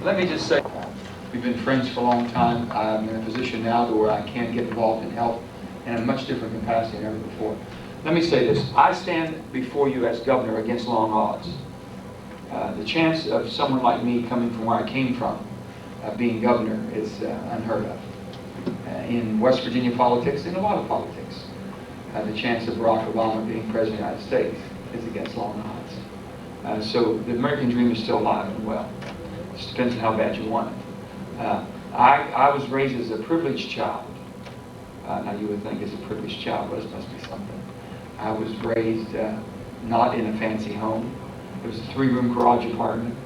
Let me just say, we've been friends for a long time. I'm in a position now to where I can get involved in health in a much different capacity than ever before. Let me say this. I stand before you as governor against long odds. The chance of someone like me coming from where I came from, being governor, is unheard of. In West Virginia politics, in a lot of politics, the chance of Barack Obama being president of the United States is against long odds. So the American dream is still alive and well. It just depends on how bad you want it. I was raised as a privileged child. Now you would think as a privileged child, well, this must be something. I was raised not in a fancy home. It was a 3-room garage apartment.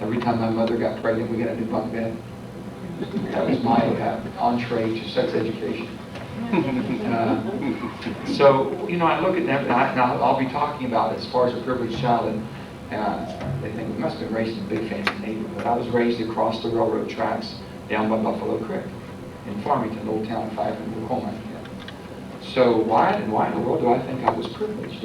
Every time my mother got pregnant, we got a new bunk bed. That was my entree to sex education. So, you know, I look at them, and I'll be talking about it as far as a privileged child, and they think we must have been raised in a big fancy neighborhood. I was raised across the railroad tracks down by Buffalo Creek in Farmington, a little town of 500 coal mine. So why in the world do I think I was privileged?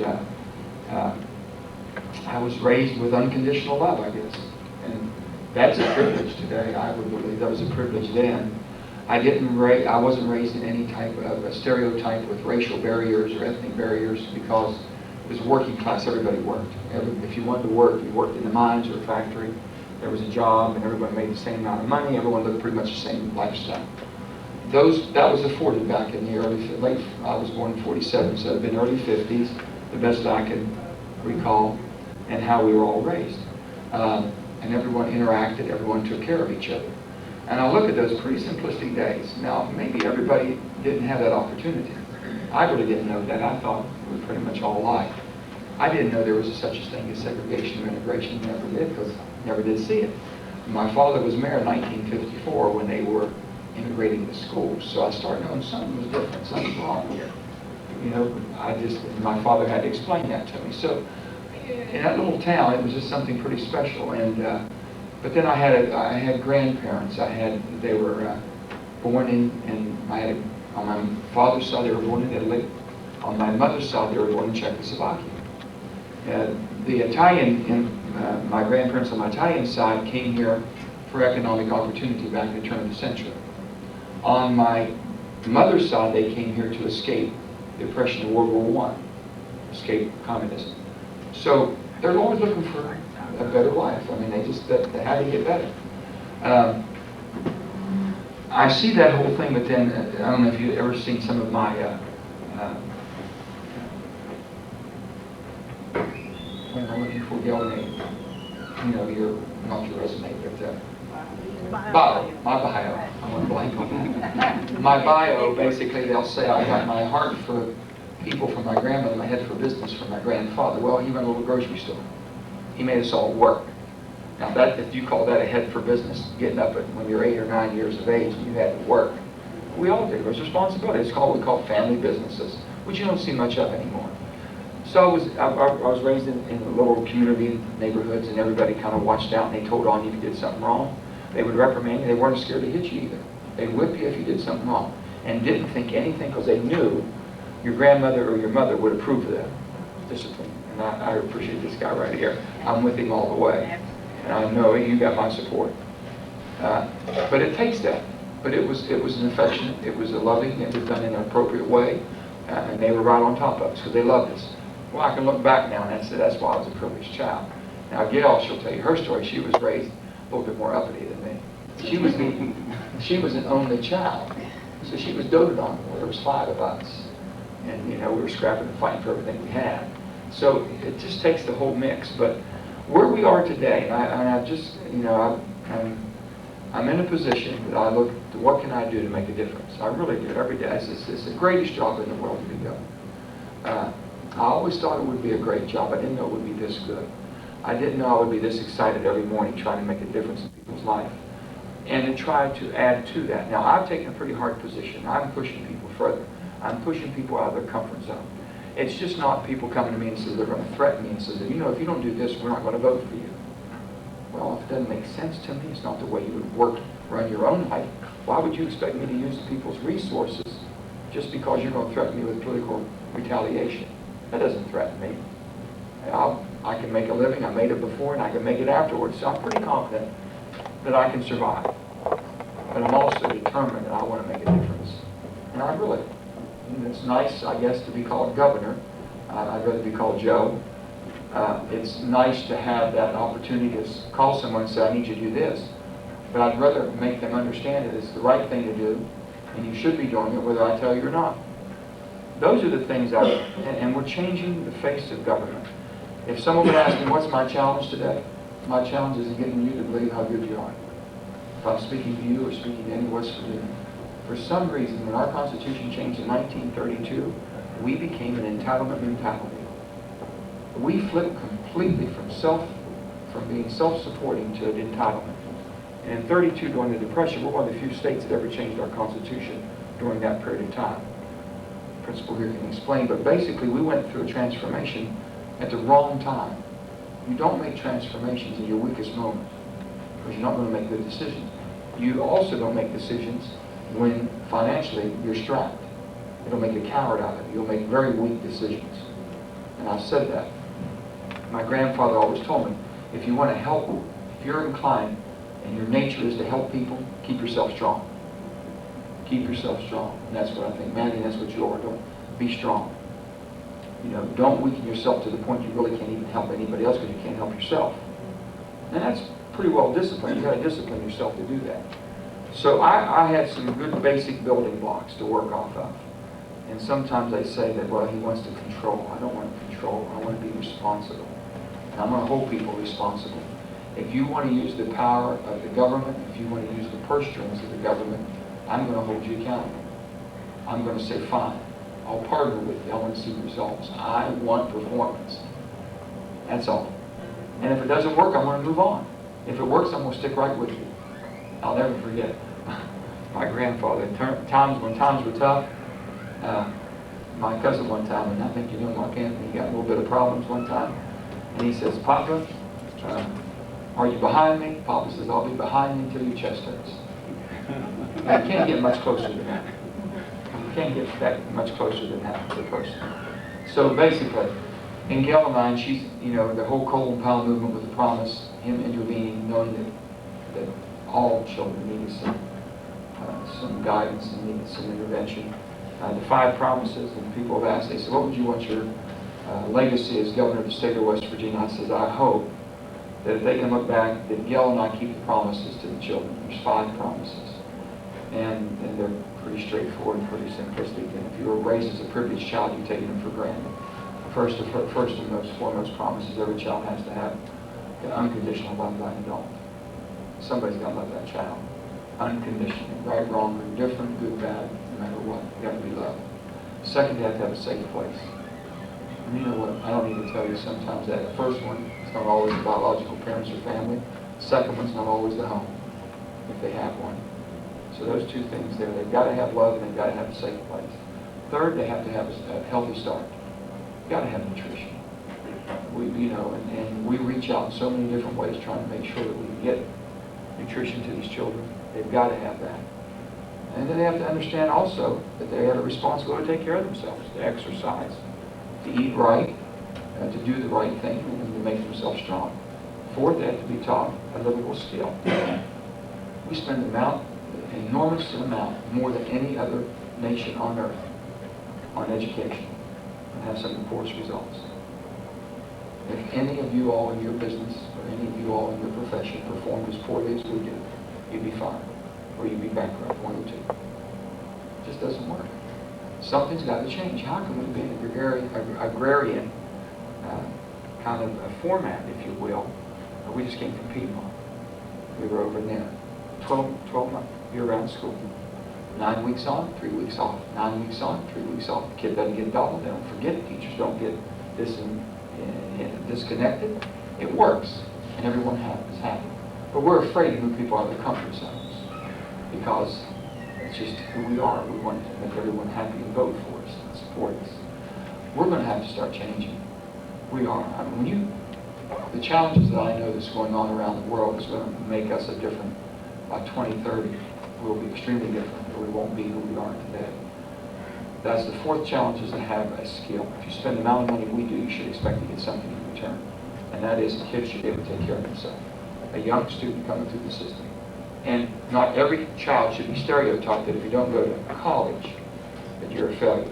I was raised with unconditional love, I guess. And that's a privilege today. I would believe that was a privilege then. I wasn't raised in any type of a stereotype with racial barriers or ethnic barriers, because it was working class. Everybody worked. If you wanted to work, you worked in the mines or a factory. There was a job, and everyone made the same amount of money. Everyone lived pretty much the same lifestyle. That was afforded back in the I was born in 47, so it had been early 50s, the best I can recall, and how we were all raised. And everyone interacted, everyone took care of each other. And I look at those pretty simplistic days. Now, maybe everybody didn't have that opportunity. I really didn't know that. I thought we were pretty much all alike. I didn't know there was such a thing as segregation or integration. Never did, because I never did see it. My father was mayor in 1954 when they were integrating the schools. So I started knowing something was different, something was wrong here. You know, my father had to explain that to me. So in that little town, it was just something pretty special. And but then I had grandparents. They were born on my father's side, they were born in Italy. On my mother's side, they were born in Czechoslovakia. My grandparents on my Italian side came here for economic opportunity back at the turn of the century. On my mother's side, they came here to escape the oppression of World War I, escape communism. So they're always looking for a better life. I mean, they had to get better. I see that whole thing, but then I don't know if you've ever seen some of my when I'm looking for Gail name, you know, not your resume, but my bio. I want to blank on that. My bio, basically, they'll say I got my heart for people from my grandmother, my head for business from my grandfather. Well, he ran a little grocery store. He made us all work. Now, if you call that a head for business, getting up when you're 8 or 9 years of age, you had to work. We all did. It was responsibility. It's what we call family businesses, which you don't see much of anymore. So I was raised in little community neighborhoods, and everybody kind of watched out, and they told on you if you did something wrong. They would reprimand you. They weren't scared to hit you either. They'd whip you if you did something wrong, and didn't think anything, because they knew your grandmother or your mother would approve of that discipline. And I appreciate this guy right here. I'm with him all the way. And I know you got my support. But it takes that. But it was an affectionate, it was a loving, it was done in an appropriate way. And they were right on top of us because they loved us. Well, I can look back now and say that's why I was a privileged child. Now, Gail, she'll tell you her story. She was raised a little bit more uppity than me. She was an only child. So she was doted on. There was 5 of us. And, you know, we were scrapping and fighting for everything we had. So it just takes the whole mix. But where we are today, and I just, you know, I'm in a position that I look to what can I do to make a difference. I really do every day. It's the greatest job in the world to be governor. I always thought it would be a great job. I didn't know it would be this good. I didn't know I would be this excited every morning trying to make a difference in people's life and to try to add to that. Now, I've taken a pretty hard position. I'm pushing people further. I'm pushing people out of their comfort zone. It's just not people coming to me and say they're going to threaten me and say, you know, if you don't do this, we're not going to vote for you. Well, if it doesn't make sense to me, it's not the way you would run your own life. Why would you expect me to use people's resources just because you're going to threaten me with political retaliation? That doesn't threaten me. I can make a living. I made it before, and I can make it afterwards. So I'm pretty confident that I can survive. But I'm also determined that I want to make a difference. And I really, it's nice, I guess, to be called governor. I'd rather be called Joe. It's nice to have that opportunity to call someone and say, I need you to do this. But I'd rather make them understand that it's the right thing to do, and you should be doing it whether I tell you or not. Those are the things and we're changing the face of government. If someone would ask me, what's my challenge today? My challenge is in getting you to believe how good you are. If I'm speaking to you or speaking to any West Virginian. For some reason, when our Constitution changed in 1932, we became an entitlement mentality. We flipped completely from being self-supporting to an entitlement. And in 32, during the Depression, we're one of the few states that ever changed our Constitution during that period of time. The principal here can explain, but basically we went through a transformation at the wrong time. You don't make transformations in your weakest moment, because you're not going to make good decisions. You also don't make decisions when financially you're strapped. It'll make a coward out of you. You'll make very weak decisions. And I've said that. My grandfather always told me, if you want to help, if you're inclined and your nature is to help people, keep yourself strong. Keep yourself strong. And that's what I think, Manny, that's what you are doing. Be strong. You know, don't weaken yourself to the point you really can't even help anybody else because you can't help yourself. And that's pretty well disciplined. You've got to discipline yourself to do that. So I had some good basic building blocks to work off of. And sometimes they say that, well, he wants to control. I don't want to control. I want to be responsible. And I'm going to hold people responsible. If you want to use the power of the government, if you want to use the purse strings of the government, I'm going to hold you accountable. I'm going to say, fine, I'll partner with you. I want to see results. I want performance. That's all. And if it doesn't work, I'm going to move on. If it works, I'm going to stick right with you. I'll never forget my grandfather. When times were tough, my cousin one time, and I think you know Mark Anthony, he got a little bit of problems one time, and he says, Papa, are you behind me? Papa says, I'll be behind you until your chest hurts. Now, you can't get much closer than that. You can't get that much closer than that to the person. So basically, in Gail and I, she's, you know, the whole coal and pound movement with the promise, him intervening, knowing that all children needed some guidance and needed some intervention. The 5 promises, and people have asked, they said, what would you want your legacy as governor of the state of West Virginia? I says, I hope that if they can look back, that Gail and I keep the promises to the children. There's 5 promises. And they're pretty straightforward and pretty simplistic. And if you were raised as a privileged child, you take them for granted. First and most foremost promises every child has to have an unconditional love by an adult. Somebody's got to love that child. Unconditional, right, wrong, indifferent, good, bad, no matter what. You have to be loved. Second, you have to have a safe place. And you know what? I don't need to tell you sometimes that the first one, it's not always the biological parents or family. The second one's not always the home, if they have one. So those 2 things there, they've got to have love and they've got to have a safe place. Third, they have to have a healthy start. You've got to have nutrition. And we reach out in so many different ways trying to make sure that we get nutrition to these children. They've got to have that. And then they have to understand also that they have a responsibility to take care of themselves, to exercise, to eat right, to do the right thing, and to make themselves strong. Fourth, they have to be taught a livable skill. We spend an enormous amount, more than any other nation on earth, on education, and have some of the poorest results. If any of you all in your business, or any of you all in your profession performed as poorly as we do, you'd be fired, or you'd be bankrupt, one or 2. It just doesn't work. Something's got to change. How can we be in an agrarian kind of a format, if you will? We just came from Piedmont. We were over there. 12 months, year-round school. 9 weeks on, 3 weeks off. 9 weeks on, 3 weeks off. The kid doesn't get dull. They don't forget. Teachers don't get disconnected. It works, and everyone is happy. But we're afraid to move people out of their comfort zones because it's just who we are. We want to make everyone happy and vote for us and support us. We're going to have to start changing. We are. I mean, the challenges that I know that's going on around the world is going to make us a different. By 2030, we'll be extremely different, or we won't be who we are today. That's the 4th challenge, is to have a skill. If you spend the amount of money we do, you should expect to get something in return. And that is the kids should be able to take care of themselves. A young student coming through the system And not every child should be stereotyped that if you don't go to college, that you're a failure.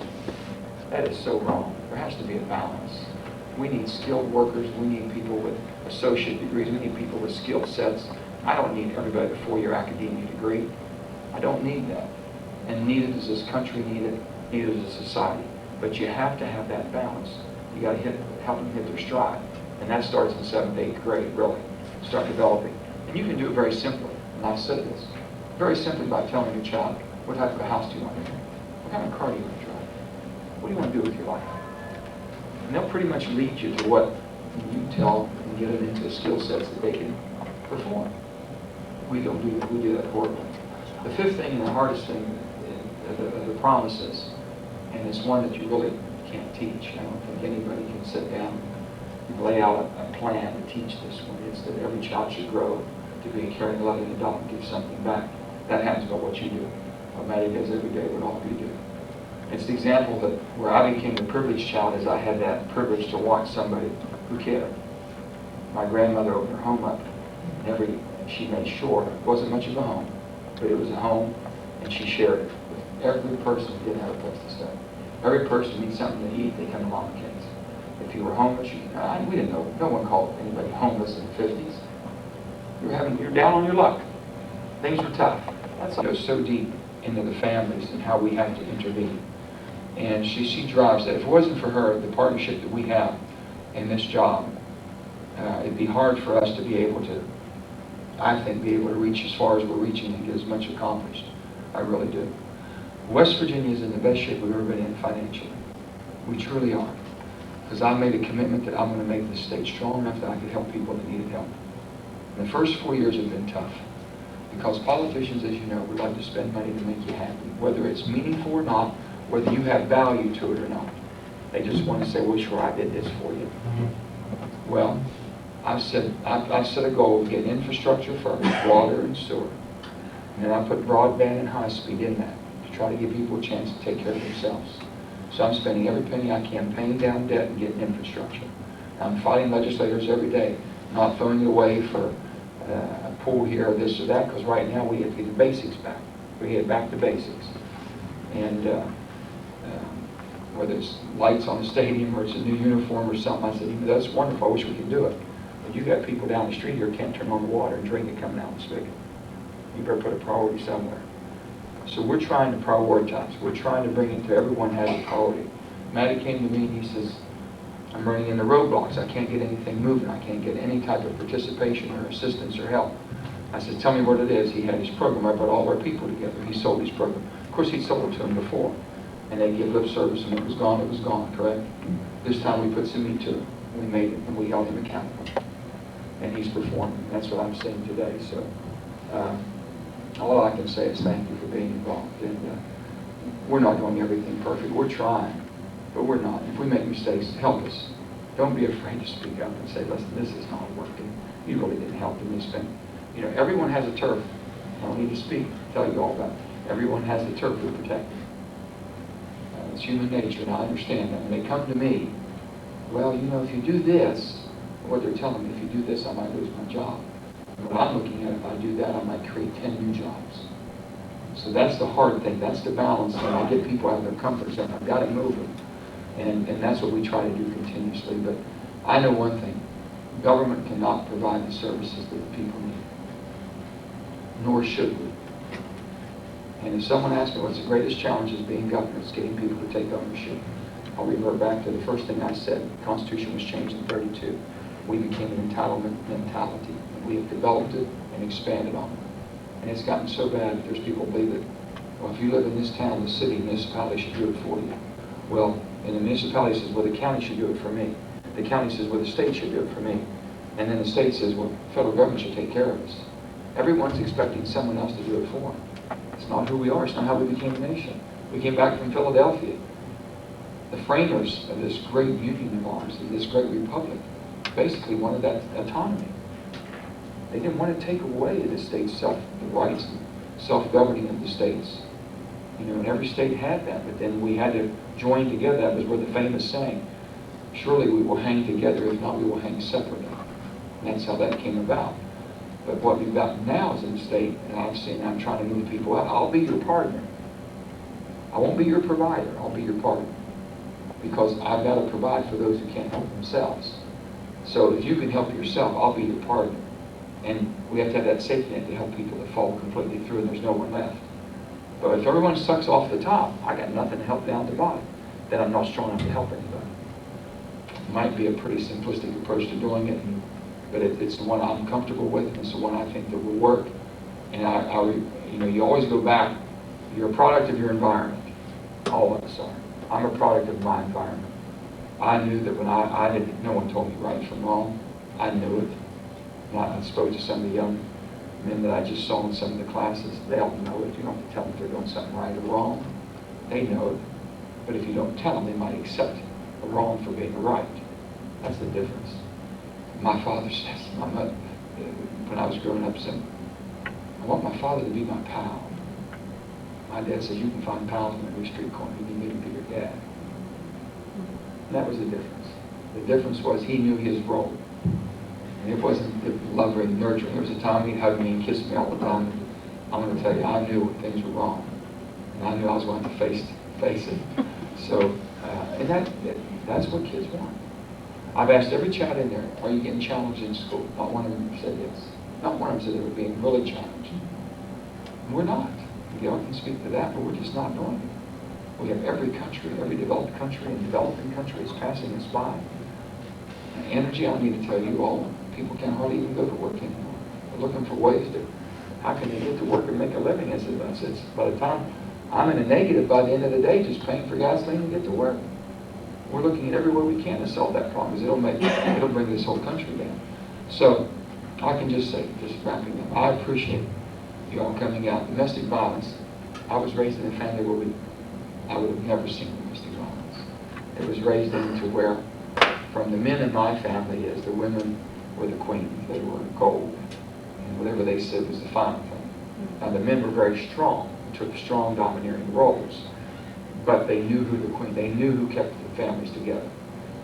That is so wrong. There has to be a balance. We need skilled workers. We need people with associate degrees. We need people with skill sets. I don't need everybody with a 4-year academia degree. I don't need that. And neither does this country need it, neither does society. But you have to have that balance. You got to help them hit their stride. And that starts in 7th, 8th grade, really. Start developing. And you can do it very simply. And I've said this. Very simply by telling your child, what type of a house do you want to have? What kind of car do you want to drive? What do you want to do with your life? And they'll pretty much lead you to what you tell and get them into skill sets that they can perform. We don't do that. We do that horribly. The 5th thing and the hardest thing are the promises. And it's one that you really can't teach. I don't think anybody can sit down and lay out a plan to teach this one. It's that every child should grow to be a caring, loving adult and give something back. That happens by what you do. What Maddie does every day, what all of you do. It's the example that where I became a privileged child is I had that privilege to watch somebody who cared. My grandmother opened her home up, and she made sure it wasn't much of a home, but it was a home, and she shared it with every person who didn't have a place to stay. Every person needs something to eat, they come to Mama K's. If you were homeless, we didn't know. No one called anybody homeless in the 50s. You're down on your luck. Things were tough. That's goes so deep into the families and how we have to intervene. And she drives that. If it wasn't for her, the partnership that we have in this job, it'd be hard for us to be able to, I think, be able to reach as far as we're reaching and get as much accomplished. I really do. West Virginia is in the best shape we've ever been in financially. We truly are. Because I made a commitment that I'm going to make this state strong enough that I could help people that needed help. And the first 4 years have been tough. Because politicians, as you know, would like to spend money to make you happy. Whether it's meaningful or not, whether you have value to it or not. They just want to say, well, sure, I did this for you. Well, I've set a goal of getting infrastructure first, water and sewer. And then I put broadband and high speed in that to try to give people a chance to take care of themselves. So I'm spending every penny I can paying down debt and getting infrastructure. I'm fighting legislators every day, not throwing it away for a pool here or this or that, because right now we have to get the basics back. We get back to basics. And whether it's lights on the stadium or it's a new uniform or something, I said, that's wonderful, I wish we could do it. But you got people down the street here who can't turn on the water and drink it coming out of the spigot. You better put a priority somewhere. So we're trying to prioritize. We're trying to bring it to everyone has a priority. Matty came to me and he says, I'm running into roadblocks. I can't get anything moving. I can't get any type of participation or assistance or help. I said, tell me what it is. He had his program. I brought all our people together. He sold his program. Of course, he sold it to them before. And they give lip service, and it was gone, correct? This time we put some meat to it. We made it, and we held him accountable. And he's performing. That's what I'm saying today. So all I can say is thank you for being involved. And we're not doing everything perfect. We're trying, but we're not. If we make mistakes, help us. Don't be afraid to speak up and say, listen, this is not working. You really didn't help them. Everyone has a turf. I don't need to speak, tell you all about it. Everyone has the turf to protect. It's human nature, and I understand that. When they come to me, well, if you do this, what they're telling me, if you do this, I might lose my job. And what I'm looking at, if I do that, I might create 10 new jobs. So that's the hard thing. That's the balance. And I get people out of their comfort zone. I've got to move them. And that's what we try to do continuously. But I know one thing. Government cannot provide the services that the people need. Nor should we. And if someone asks me what's the greatest challenge is being governor, it's getting people to take ownership. I'll revert back to the first thing I said. The Constitution was changed in '32. We became an entitlement mentality. And we have developed it and expanded on it. And it's gotten so bad that there's people who believe that, well, if you live in this town, the city, municipality should do it for you. Well, and the municipality says, well, the county should do it for me. The county says, well, the state should do it for me. And then the state says, well, the federal government should take care of us. Everyone's expecting someone else to do it for them. It's not who we are. It's not how we became a nation. We came back from Philadelphia. The framers of this great union of ours, of this great republic, basically wanted that autonomy. They didn't want to take away the state's the rights and self-governing of the states. And every state had that, but then we had to join together. That was where the famous saying, surely we will hang together, if not we will hang separately. And that's how that came about. But what we've got now is in the state, and I've seen, I'm trying to move people out. I'll be your partner. I won't be your provider. I'll be your partner. Because I've got to provide for those who can't help themselves. So if you can help yourself, I'll be your partner. And we have to have that safety net to help people that fall completely through and there's no one left. But if everyone sucks off the top, I got nothing to help down the bottom, then I'm not strong enough to help anybody. It might be a pretty simplistic approach to doing it, but it's the one I'm comfortable with, and it's the one I think that will work. And you know, you always go back, you're a product of your environment. All of us are. I'm a product of my environment. I knew that when no one told me right from wrong. I knew it. And I spoke to some of the young men that I just saw in some of the classes. They all know it. You don't have to tell them if they're doing something right or wrong. They know it. But if you don't tell them, they might accept a wrong for being a right. That's the difference. My father says, my mother, when I was growing up, said, I want my father to be my pal. My dad says, you can find pals on every street corner. You need me to be your dad. And that was the difference. The difference was he knew his role. And it wasn't the lover and nurturing. There was a time he'd hug me and kiss me all the time. And I'm going to tell you, I knew when things were wrong. And I knew I was going to face it. So, and that's what kids want. I've asked every child in there, are you getting challenged in school? Not one of them said yes. Not one of them said they were being really challenged. And we're not. Gail can speak to that, but we're just not doing it. We have every country, every developed country and developing country is passing us by. And energy, I need to tell you all, people can't hardly even go to work anymore. They're looking for ways to, how can they get to work and make a living? It's by the time I'm in a negative by the end of the day, just paying for gasoline to get to work. We're looking at everywhere we can to solve that problem, because it'll bring this whole country down. So I can just say, just wrapping up, I appreciate you all coming out. Domestic violence, I was raised in a family where I would have never seen domestic violence. It was raised into where, from the men in my family, is the women were the queens. They were gold. And whatever they said was the final thing. Now the men were very strong, took strong domineering roles. But they knew who the queen, they knew who kept the families together.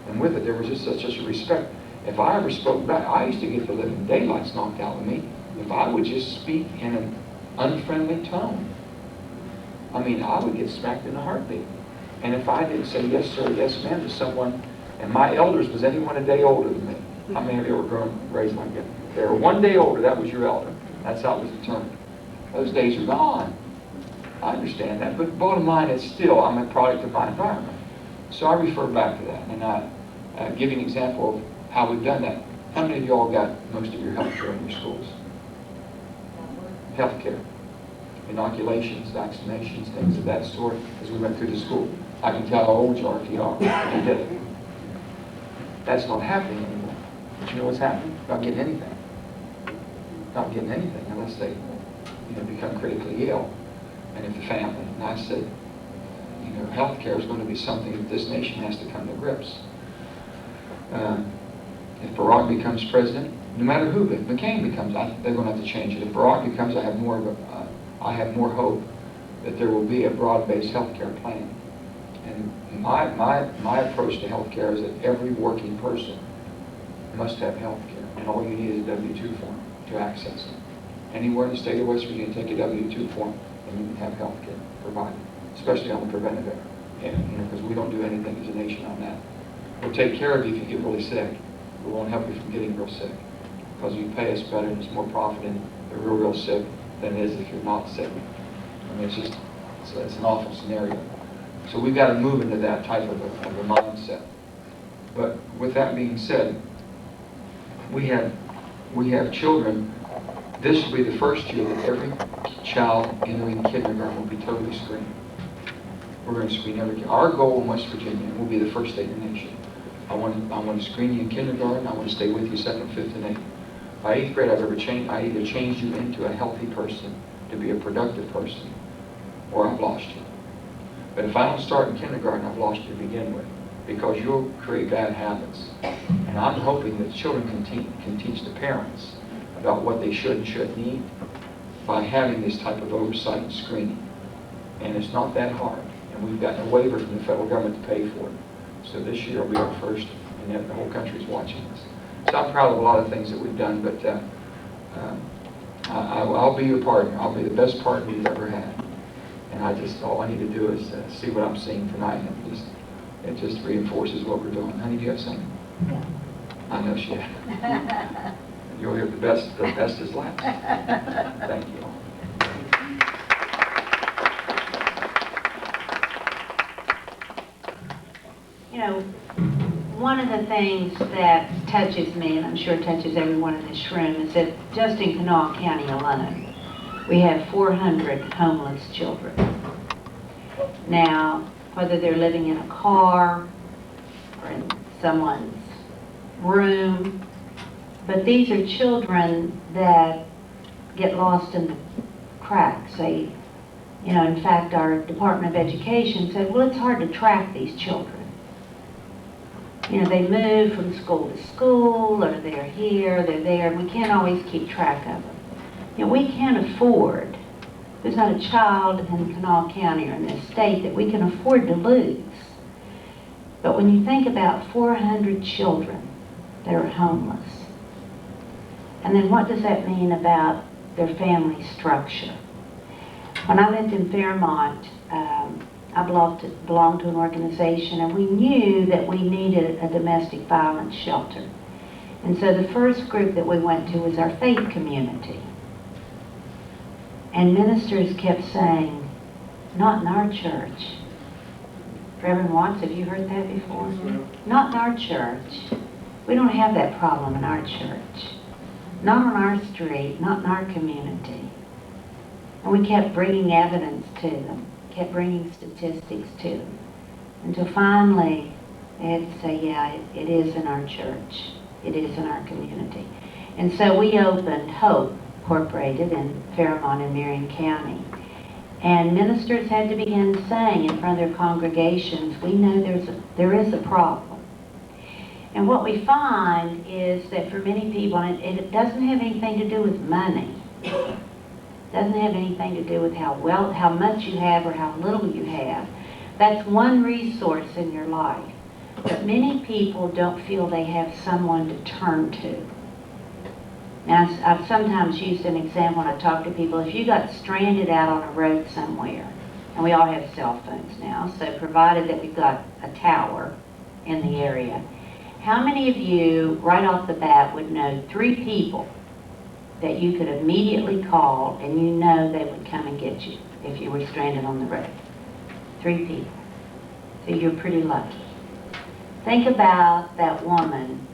And with it, there was just such a respect. If I ever spoke back, I used to get the living daylights knocked out of me. If I would just speak in an unfriendly tone, I mean, I would get smacked in a heartbeat. And if I didn't say yes sir, yes ma'am to someone, and my elders was anyone a day older than me, how many of you were raised like that? They were one day older, that was your elder. That's how it was determined. Those days are gone. I understand that, but bottom line is still, I'm a product of my environment. So I refer back to that, and I give you an example of how we've done that. How many of you all got most of your health care in your schools? Health care, inoculations, vaccinations, things of that sort, as we went through the school. I can tell how old you are if you are, if you did it. That's not happening anymore. But you know what's happening? Not getting anything. Not getting anything unless they become critically ill. And if the family, and I said, health care is going to be something that this nation has to come to grips. If Barack becomes president, no matter who, if McCain becomes, they're going to have to change it. If Barack becomes, I have more hope that there will be a broad-based health care plan. And my approach to health care is that every working person must have health care, and all you need is a W-2 form to access it. Anywhere in the state of West Virginia, take a W-2 form, and you can have health care provided, especially on the preventive area, because we don't do anything as a nation on that. We'll take care of you if you get really sick. We won't help you from getting real sick, because you pay us better and it's more profit in the real sick than it is if you're not sick. I mean, it's an awful scenario. So we've got to move into that type of a mindset. But with that being said, we have children. This will be the first year that every child entering kindergarten will be totally screened. We're going to screen every kid. Our goal in West Virginia will be the first state in the nation. I want to screen you in kindergarten. I want to stay with you 7th, 5th, and 8th. By 8th grade, I either changed you into a healthy person, to be a productive person, or I've lost you. But if I don't start in kindergarten, I've lost you to begin with, because you'll create bad habits. And I'm hoping that children can teach the parents about what they should and shouldn't eat by having this type of oversight and screening. And it's not that hard. And we've gotten a waiver from the federal government to pay for it. So this year will be our first, and the whole country's watching us. So I'm proud of a lot of things that we've done, but I'll be your partner. I'll be the best partner you've ever had. And all I need to do is see what I'm seeing tonight, and it just reinforces what we're doing. Honey, do you have something? Yeah. I know she has. You'll hear the best is last. Thank you all. You know, one of the things that touches me, and I'm sure touches everyone in this room, is that just in Kanawha County alone, we have 400 homeless children. Now, whether they're living in a car or in someone's room, but these are children that get lost in the cracks. They, you know, in fact, our Department of Education said, well, it's hard to track these children. You know, they move from school to school, or they're here, they're there, and we can't always keep track of them. You know, we can't afford, there's not a child in Kanawha County or in this state that we can afford to lose. But when you think about 400 children that are homeless, and then what does that mean about their family structure? When I lived in Fairmont, I belonged to an organization, and we knew that we needed a domestic violence shelter. And so the first group that we went to was our faith community. And ministers kept saying, not in our church. Reverend Watts, have you heard that before? Not in our church. We don't have that problem in our church. Not on our street, not in our community. And we kept bringing evidence to them, kept bringing statistics to them, until finally they had to say, yeah, it is in our church. It is in our community. And so we opened Hope Incorporated in Fairmont and Marion County. And ministers had to begin saying in front of their congregations, we know there is a problem. And what we find is that for many people, and it doesn't have anything to do with money. It doesn't have anything to do with how much you have or how little you have. That's one resource in your life. But many people don't feel they have someone to turn to. Now, I've sometimes used an example when I talk to people. If you got stranded out on a road somewhere, and we all have cell phones now, so provided that we've got a tower in the area, how many of you, right off the bat, would know 3 people that you could immediately call and you know they would come and get you if you were stranded on the road? 3 people. So you're pretty lucky. Think about that woman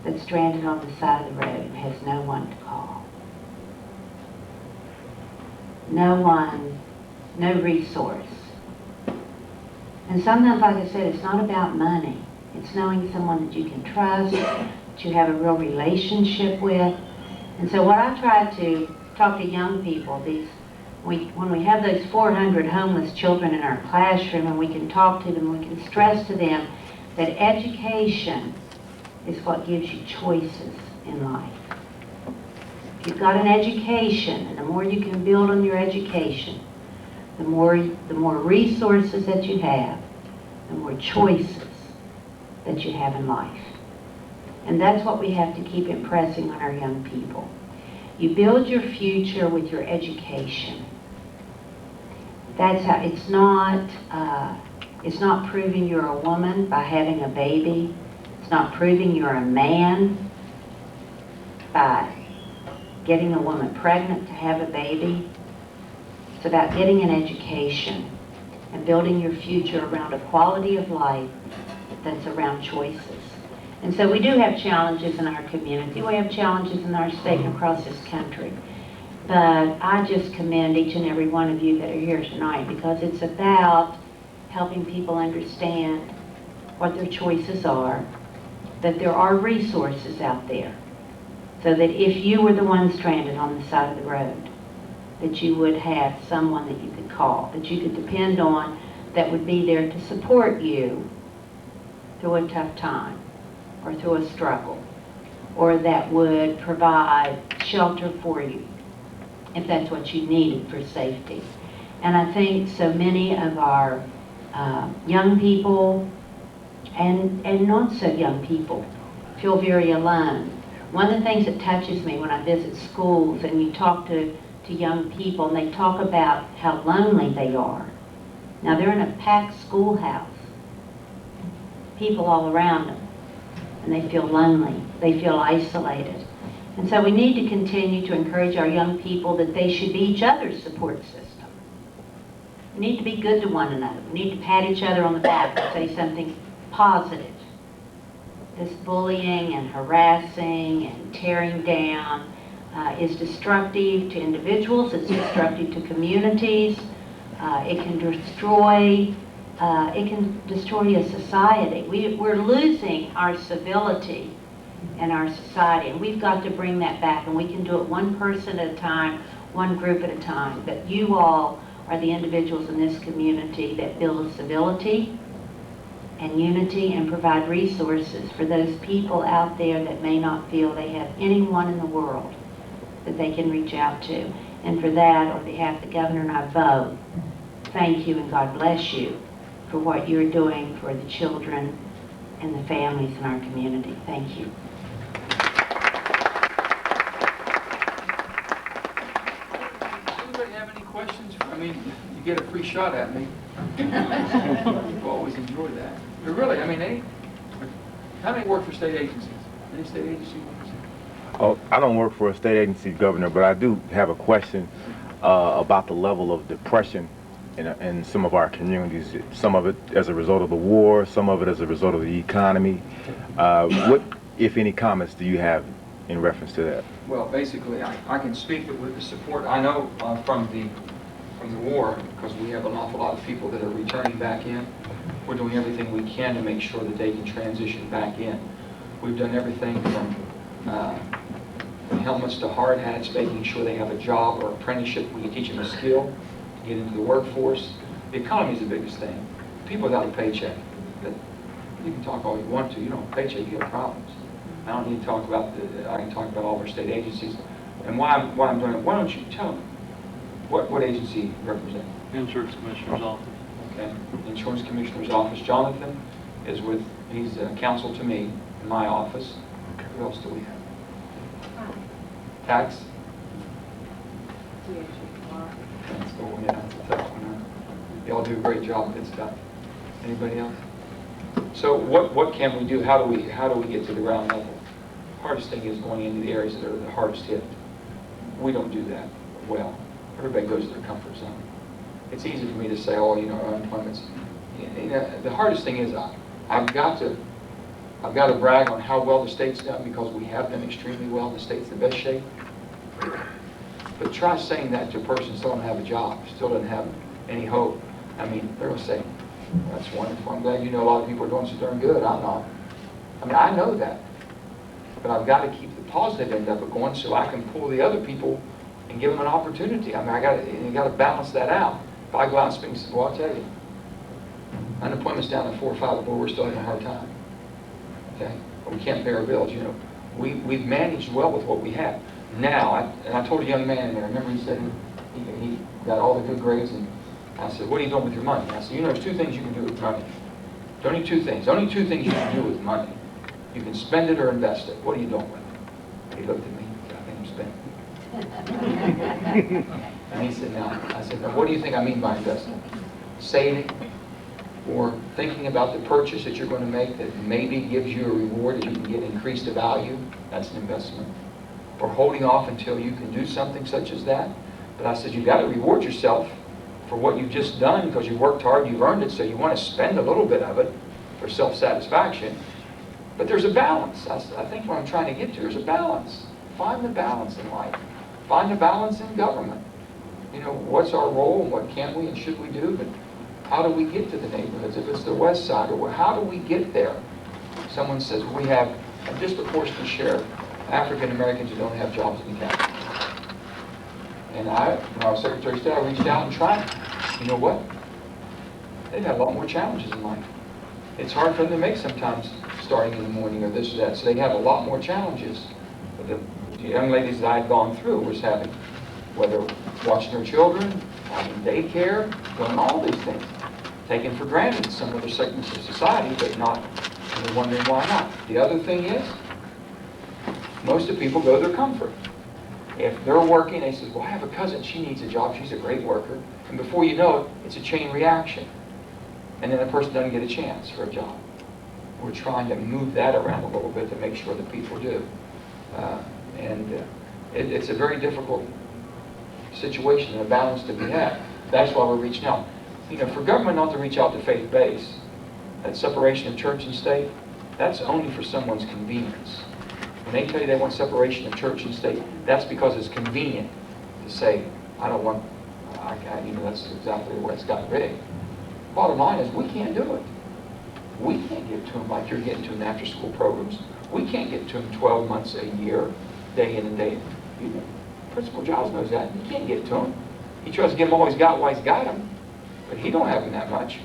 that's stranded on the side of the road and has no one to call. No one, no resource. And sometimes, like I said, it's not about money. It's knowing someone that you can trust, that you have a real relationship with. And so what I try to talk to young people, when we have those 400 homeless children in our classroom, and we can talk to them, we can stress to them that education is what gives you choices in life. If you've got an education, and the more you can build on your education, the more resources that you have, the more choices that you have in life. And that's what we have to keep impressing on our young people. You build your future with your education. That's how, it's not proving you're a woman by having a baby. It's not proving you're a man by getting a woman pregnant to have a baby. It's about getting an education and building your future around a quality of life that's around choices. And so we do have challenges in our community. We have challenges in our state and across this country. But I just commend each and every one of you that are here tonight, because it's about helping people understand what their choices are, that there are resources out there, so that if you were the one stranded on the side of the road, that you would have someone that you could call, that you could depend on, that would be there to support you through a tough time or through a struggle, or that would provide shelter for you if that's what you needed for safety. And I think so many of our young people and not so young people feel very alone One of the things that touches me when I visit schools and you talk to young people and they talk about how lonely they are. Now they're in a packed schoolhouse, people all around them, and they feel lonely, they feel isolated. And so we need to continue to encourage our young people that they should be each other's support system. We need to be good to one another. We need to pat each other on the back and say something positive. This bullying and harassing and tearing down is destructive to individuals, it's destructive to communities, it can destroy a society. We're losing our civility in our society, and we've got to bring that back, and we can do it one person at a time, one group at a time. But you all are the individuals in this community that build civility and unity and provide resources for those people out there that may not feel they have anyone in the world that they can reach out to. And for that, on behalf of the governor and I vote, thank you and God bless you for what you're doing for the children and the families in our community. Thank you. Anybody have any questions? I mean, you get a free shot at me. I've always enjoyed that. But really, I mean, how many work for state agencies? Any state agency workers? Oh, I don't work for a state agency, Governor, but I do have a question about the level of depression in some of our communities. Some of it as a result of the war, some of it as a result of the economy. What, if any, comments do you have in reference to that? Well, basically, I can speak with the support. I know from the war, because we have an awful lot of people that are returning back in. We're doing everything we can to make sure that they can transition back in. We've done everything from helmets to hard hats, making sure they have a job or apprenticeship. We can teach them a skill to get into the workforce. The economy is the biggest thing. People without a paycheck, that you can talk all you want to, you don't have a paycheck, you have problems. I don't need to talk about I can talk about all of our state agencies. And why I'm doing it, why don't you tell me what agency you represent? Insurance Commissioner's Office. Okay, Insurance Commissioner's Office. Jonathan is he's counsel to me in my office. Who else do we have? Tax? That's the one, yeah, that's a tough one. Y'all do a great job with stuff. Anybody else? So what can we do? How do we get to the ground level? Hardest thing is going into the areas that are the hardest hit. We don't do that well. Everybody goes to their comfort zone. It's easy for me to say, oh, you know, unemployment's. The hardest thing is I've got to brag on how well the state's done, because we have done extremely well. The state's in the best shape. But try saying that to a person who still doesn't have a job, still doesn't have any hope. I mean, they're going to say, that's wonderful. I'm glad you know a lot of people are doing so darn good. I'm not. I mean, I know that. But I've got to keep the positive end of it going so I can pull the other people and give them an opportunity. I mean, you got to balance that out. If I go out and speak and say, well, I'll tell you, unemployment's down to 4 or 5, but we're still having a hard time. Okay? But we can't pay our bills, you know. We've managed well with what we have. Now, I told a young man in there, remember he said he got all the good grades, and I said, what are you doing with your money? I said, you know, there's 2 things you can do with money. There's only 2 things. Only 2 things you can do with money. You can spend it or invest it. What are you doing with it? He looked at me. I think I'm spending it. And he said, no. I said, now, what do you think I mean by investing? Saving, or thinking about the purchase that you're going to make that maybe gives you a reward that you can get increased value. That's an investment. Or holding off until you can do something such as that. But I said, you've got to reward yourself for what you've just done, because you worked hard, you've earned it, so you want to spend a little bit of it for self-satisfaction. But there's a balance. I think what I'm trying to get to, there's a balance. Find the balance in life. Find the balance in government. You know, what's our role and what can we and should we do, but how do we get to the neighborhoods? If it's the west side, or how do we get there? Someone says, we have a disproportionate share of African Americans who don't have jobs in the county. And when I was Secretary of State, I reached out and tried. You know what? They've had a lot more challenges in life. It's hard for them to make sometimes, starting in the morning or this or that. So they have a lot more challenges. But the young ladies that I'd gone through was having, whether watching their children, having daycare, doing all these things, taken for granted in some other segments of society, but not, and they're wondering why not. The other thing is, Most of the people go to their comfort. If they're working, they say, well, I have a cousin, she needs a job, she's a great worker. And before you know it, it's a chain reaction. And then the person doesn't get a chance for a job. We're trying to move that around a little bit to make sure that people do. It's a very difficult situation and a balance to be had. That's why we're reaching out. You know, for government not to reach out to faith-based, that separation of church and state, that's only for someone's convenience. When they tell you they want separation of church and state, that's because it's convenient to say, I don't want, you know, that's exactly where it's got big. Bottom line is, we can't do it. We can't get to them like you're getting to them after-school programs. We can't get to them 12 months a year, day in and day out. Principal Giles knows that. You can't get to him. He tries to give him all he's got while he's got him, but he don't have him that much.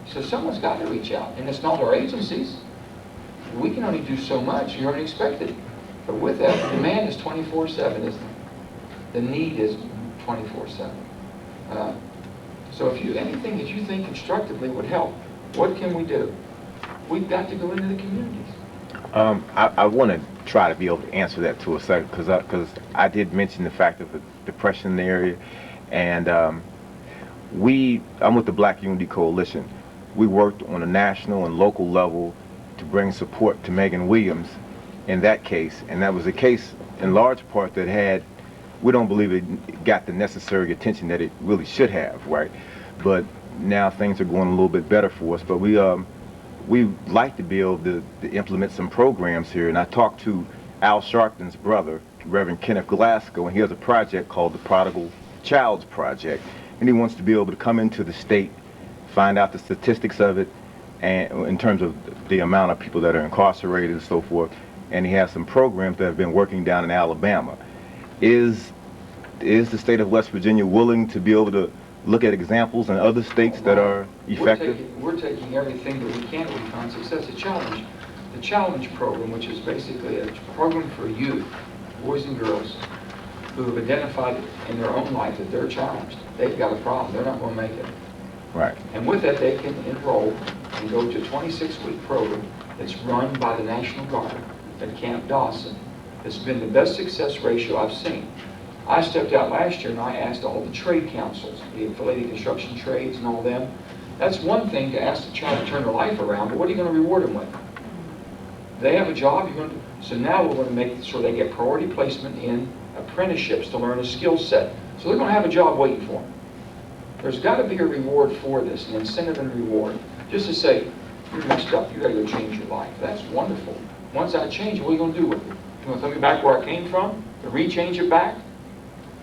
So someone's got to reach out, and it's not our agencies. We can only do so much. You're unexpected. But with that, the demand is 24/7, isn't it? The need is 24/7. So if you anything that you think constructively would help, what can we do? We've got to go into the communities. I want to try to be able to answer that to a second, because I did mention the fact of the depression in the area, and I'm with the Black Unity Coalition. We worked on a national and local level to bring support to Megan Williams in that case, and that was a case in large part that we don't believe it got the necessary attention that it really should have, right? But now things are going a little bit better for us, but we'd like to be able to implement some programs here. And I talked to Al Sharpton's brother, Reverend Kenneth Glasgow, and he has a project called the Prodigal Child's Project. And he wants to be able to come into the state, find out the statistics of it, and in terms of the amount of people that are incarcerated and so forth. And he has some programs that have been working down in Alabama. Is the state of West Virginia willing to be able to look at examples in other states that are effective? We're taking everything that we can to find success. The Challenge program, which is basically a program for youth, boys and girls, who have identified in their own life that they're challenged. They've got a problem. They're not going to make it. Right. And with that, they can enroll and go to a 26-week program that's run by the National Guard at Camp Dawson. It's been the best success ratio I've seen. I stepped out last year and I asked all the trade councils, the affiliated construction trades and all them. That's one thing to ask the child to turn their life around, but what are you going to reward them with? They have a job, so now we're going to make sure they get priority placement in apprenticeships to learn a skill set. So they're going to have a job waiting for them. There's got to be a reward for this, an incentive and reward. Just to say, you're messed up, you got to go change your life. That's wonderful. Once I change it, what are you going to do with it? You want to take me back where I came from? To rechange it back?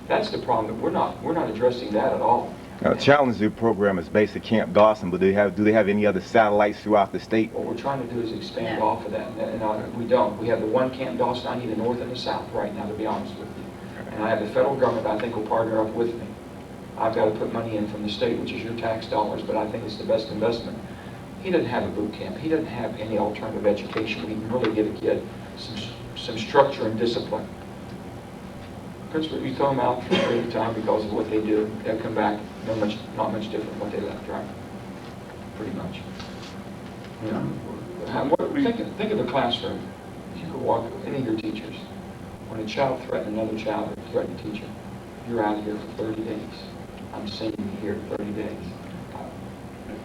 That's the problem. We're not addressing that at all. Now, Challenge Zoo program is based at Camp Dawson, but do they have any other satellites throughout the state? What we're trying to do is expand off of that, and we don't. We have the one Camp Dawson. I need the north and the south right now, to be honest with you. And I have the federal government I think will partner up with me. I've got to put money in from the state, which is your tax dollars, but I think it's the best investment. He doesn't have a boot camp. He doesn't have any alternative education where he can really give a kid some structure and discipline. Principal, you throw them out for a period of time because of what they do, they'll come back not much different from what they left, right? Pretty much. You know, think of a classroom. You could walk any of your teachers. When a child threatened another child or threatened a teacher, you're out of here for 30 days. I'm sending you here 30 days.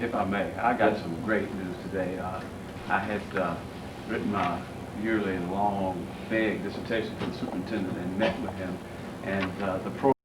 If I may, I got some great news today. I had written my yearly long, big dissertation for the superintendent and met with him, and the program